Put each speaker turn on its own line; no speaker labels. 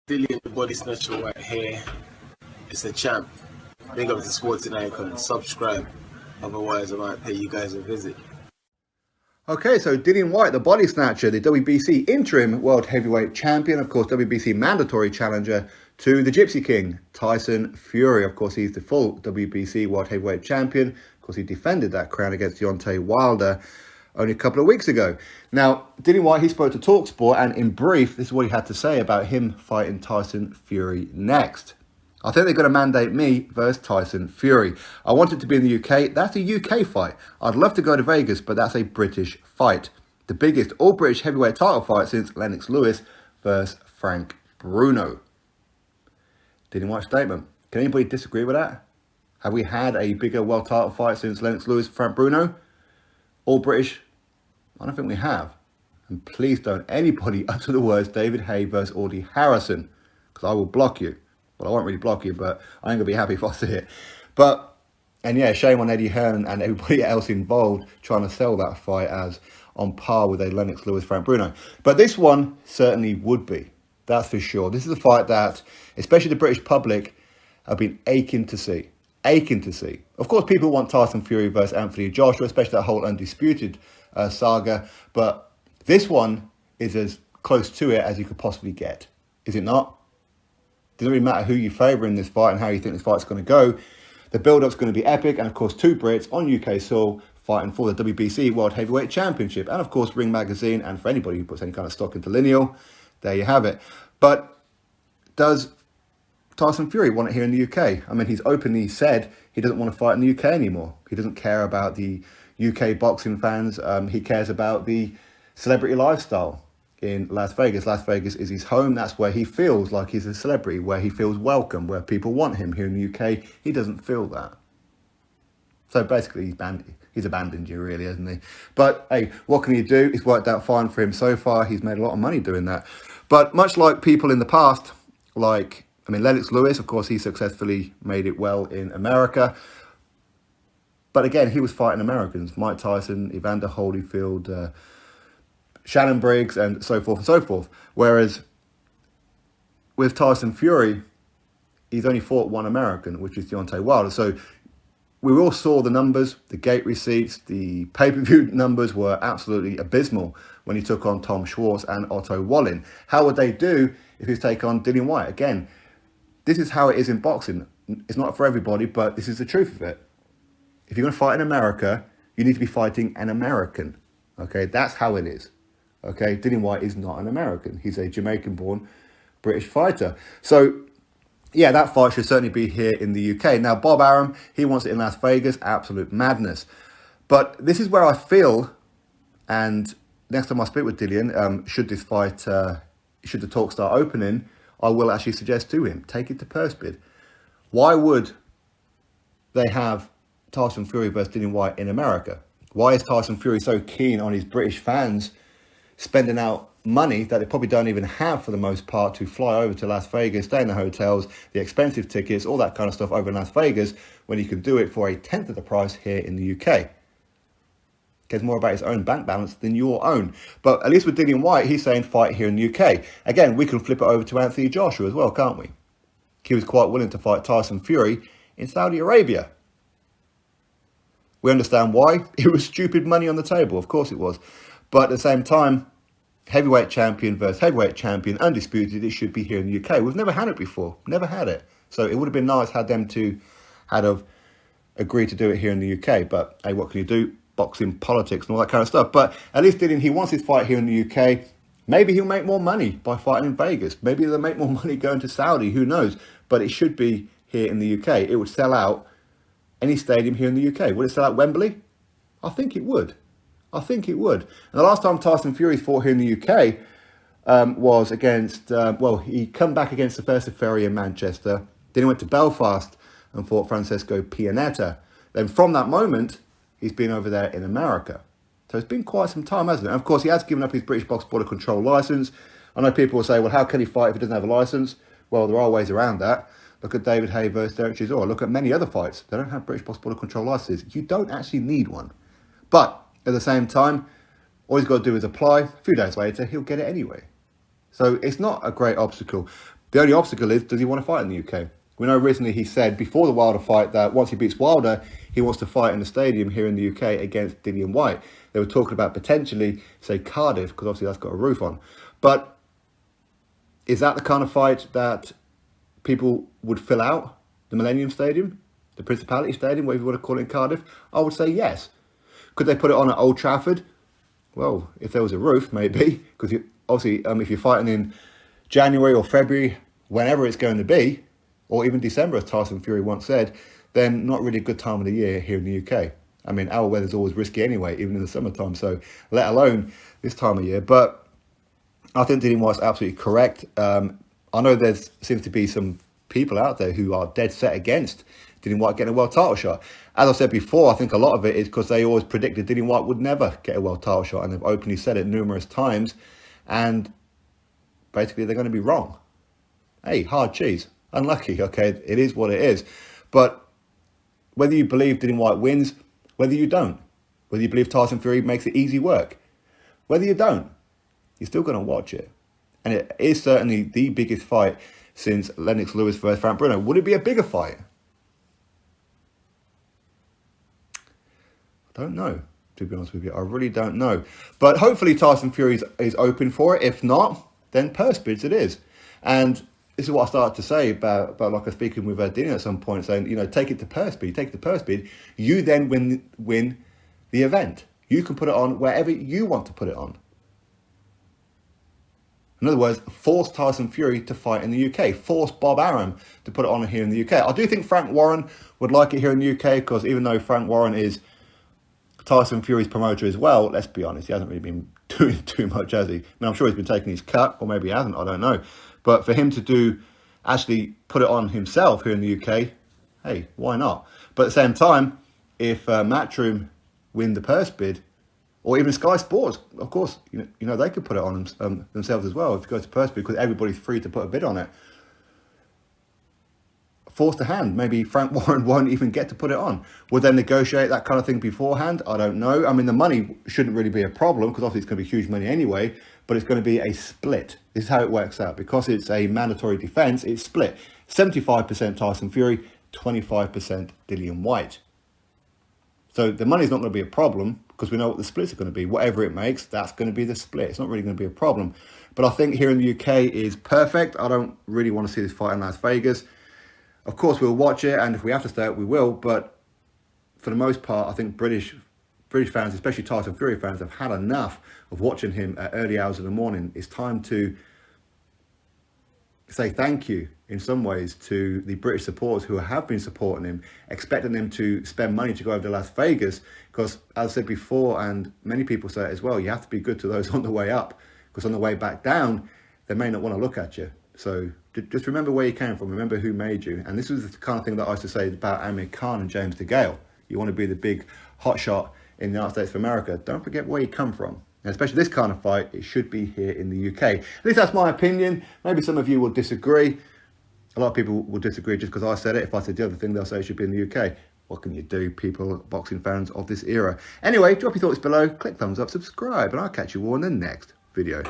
Dillian the Body Snatcher right here. It's a champ. Big up to Sporting Icon. Subscribe. Otherwise, I might pay you guys a visit.
Okay, so Dillian Whyte, the Body Snatcher, the WBC interim world heavyweight champion, of course, WBC mandatory challenger to the Gypsy King, Tyson Fury. Of course, he's the full WBC world heavyweight champion. Of course, he defended that crown against Deontay Wilder only a couple of weeks ago. Now, Dillian Whyte, he spoke to TalkSport, and in brief, this is what he had to say about him fighting Tyson Fury next. I think they're going to mandate me versus Tyson Fury. I want it to be in the UK. That's a UK fight. I'd love to go to Vegas, but that's a British fight. The biggest all-British heavyweight title fight since Lennox versus Frank Bruno. Dillian Whyte's statement. Can anybody disagree with that? Have we had a bigger world title fight since Lennox Frank Bruno? All British? I don't think we have. And please don't anybody utter the words David Haye versus Audie Harrison, because I will block you. Well, I won't really block you, but I ain't going to be happy if I see it. And yeah, shame on Eddie Hearn and everybody else involved trying to sell that fight as on par with a Lennox Frank Bruno. But this one certainly would be. That's for sure. This is a fight that, especially the British public, have been aching to see. Aching to see. Of course, people want Tyson Fury versus Anthony Joshua, especially that whole undisputed saga. But this one is as close to it as you could possibly get. Is it not? Doesn't really matter who you favour in this fight and how you think this fight's going to go. The build-up's going to be epic. And, of course, two Brits on UK soil fighting for the WBC World Heavyweight Championship. And, of course, Ring Magazine. And for anybody who puts any kind of stock into lineal, there you have it. But does Tyson Fury want it here in the UK? I mean, he's openly said he doesn't want to fight in the UK anymore. He doesn't care about the UK boxing fans. He cares about the celebrity lifestyle in Las Vegas. Las Vegas is his home. That's where he feels like he's a celebrity, where he feels welcome, where people want him. Here in the UK, he doesn't feel that. So basically, he's abandoned you, really, hasn't he? But hey, what can you do? It's worked out fine for him so far. He's made a lot of money doing that. But much like people in the past, Lennox Lewis, of course, he successfully made it well in America. But again, he was fighting Americans. Mike Tyson, Evander Holyfield, Shannon Briggs, and so forth and so forth. Whereas with Tyson Fury, he's only fought one American, which is Deontay Wilder. So we all saw the numbers, the gate receipts, the pay-per-view numbers were absolutely abysmal when he took on Tom Schwartz and Otto Wallin. How would they do if he take on Dillian Whyte? Again, this is how it is in boxing. It's not for everybody, but this is the truth of it. If you're going to fight in America, you need to be fighting an American. Okay, that's how it is. Okay, Dillian Whyte is not an American. He's a Jamaican-born British fighter. So, yeah, that fight should certainly be here in the UK. Now, Bob Arum, he wants it in Las Vegas. Absolute madness. But this is where I feel, and next time I speak with Dillian, should this fight, should the talk start opening, I will actually suggest to him, take it to purse bid. Why would they have Tyson Fury versus Dillian Whyte in America? Why is Tyson Fury so keen on his British fans spending out money that they probably don't even have for the most part to fly over to Las Vegas, stay in the hotels, the expensive tickets, all that kind of stuff over in Las Vegas, when you can do it for a tenth of the price here in the UK? Cares more about his own bank balance than your own. But at least with Dillian Whyte, he's saying fight here in the UK. Again, we can flip it over to Anthony Joshua as well, can't we? He was quite willing to fight Tyson Fury in Saudi Arabia. We understand why. It was stupid money on the table. Of course it was. But at the same time, heavyweight champion versus heavyweight champion, undisputed, it should be here in the UK. We've never had it before. Never had it. So it would have been nice had them two have agreed to do it here in the UK. But hey, what can you do? Boxing, politics, and all that kind of stuff. But at least Dillian, he wants his fight here in the UK. Maybe he'll make more money by fighting in Vegas. Maybe they'll make more money going to Saudi. Who knows? But it should be here in the UK. It would sell out any stadium here in the UK. Would it sell out Wembley? I think it would. I think it would. And the last time Tyson Fury fought here in the UK was against, he come back against the First Ferry in Manchester. Then he went to Belfast and fought Francesco Pianetta. Then from that moment, he's been over there in America. So it's been quite some time, hasn't it? And of course, he has given up his British Box Border Control licence. I know people will say, well, how can he fight if he doesn't have a licence? Well, there are ways around that. Look at David Haye versus Derek Chisora. Look at many other fights. They don't have British Box Border Control licences. You don't actually need one. But at the same time, all he's got to do is apply. A few days later, he'll get it anyway. So it's not a great obstacle. The only obstacle is, does he want to fight in the UK? We know recently he said before the Wilder fight that once he beats Wilder, he wants to fight in the stadium here in the UK against Dillian Whyte. They were talking about potentially, say, Cardiff, because obviously that's got a roof on. But is that the kind of fight that people would fill out? The Millennium Stadium? The Principality Stadium, whatever you want to call it in Cardiff? I would say yes. Could they put it on at Old Trafford? Well, if there was a roof, maybe. Because obviously, if you're fighting in January or February, whenever it's going to be, or even December, as Tyson Fury once said, then not really a good time of the year here in the UK. I mean, our weather's always risky anyway, even in the summertime, so let alone this time of year. But I think Dillian Whyte's absolutely correct. I know there seems to be some people out there who are dead set against Dillian Whyte getting a world title shot. As I said before, I think a lot of it is because they always predicted Dillian Whyte would never get a world title shot, and they've openly said it numerous times, and basically they're going to be wrong. Hey, hard cheese. Unlucky, okay, it is what it is. But whether you believe Dillian Whyte wins, whether you don't, whether you believe Tyson Fury makes it easy work, whether you don't, you're still going to watch it. And it is certainly the biggest fight since Lennox Lewis versus Frank Bruno. Would it be a bigger fight? I don't know, to be honest with you. I really don't know. But hopefully Tyson Fury is open for it. If not, then purse bids it is. And this is what I started to say about like I was speaking with Dillian at some point, saying, take it to purse bid, take it to purse bid. You then win the event. You can put it on wherever you want to put it on. In other words, force Tyson Fury to fight in the UK. Force Bob Arum to put it on here in the UK. I do think Frank Warren would like it here in the UK, because even though Frank Warren is Tyson Fury's promoter as well, let's be honest, he hasn't really been doing too much, has he? I mean, I'm sure he's been taking his cut, or maybe he hasn't, I don't know. But for him to actually put it on himself here in the UK, hey, why not? But at the same time, if Matchroom win the purse bid, or even Sky Sports, of course, they could put it on themselves as well if it goes to purse bid, because everybody's free to put a bid on it. Forced to hand, maybe Frank Warren won't even get to put it on. Would they negotiate that kind of thing beforehand? I don't know. I mean, the money shouldn't really be a problem, because obviously it's going to be huge money anyway, but it's going to be a split. This is how it works out. Because it's a mandatory defense, it's split. 75% Tyson Fury, 25% Dillian Whyte. So the money's not going to be a problem, because we know what the splits are going to be. Whatever it makes, that's going to be the split. It's not really going to be a problem. But I think here in the UK is perfect. I don't really want to see this fight in Las Vegas. Of course, we'll watch it, and if we have to stay up, we will. But for the most part, I think British fans, especially Tyson Fury fans, have had enough of watching him at early hours of the morning. It's time to say thank you, in some ways, to the British supporters who have been supporting him, expecting him to spend money to go over to Las Vegas. Because, as I said before, and many people say it as well, you have to be good to those on the way up, because on the way back down, they may not want to look at you. So just remember where you came from, remember who made you. And this was the kind of thing that I used to say about Amir Khan and James DeGale. You want to be the big hotshot in the United States of America, don't forget where you come from. And especially this kind of fight, it should be here in the UK. At least that's my opinion. Maybe some of you will disagree. A lot of people will disagree just because I said it. If I said the other thing, they'll say it should be in the UK. What can you do, people, boxing fans of this era? Anyway, drop your thoughts below, click thumbs up, subscribe, and I'll catch you all in the next video.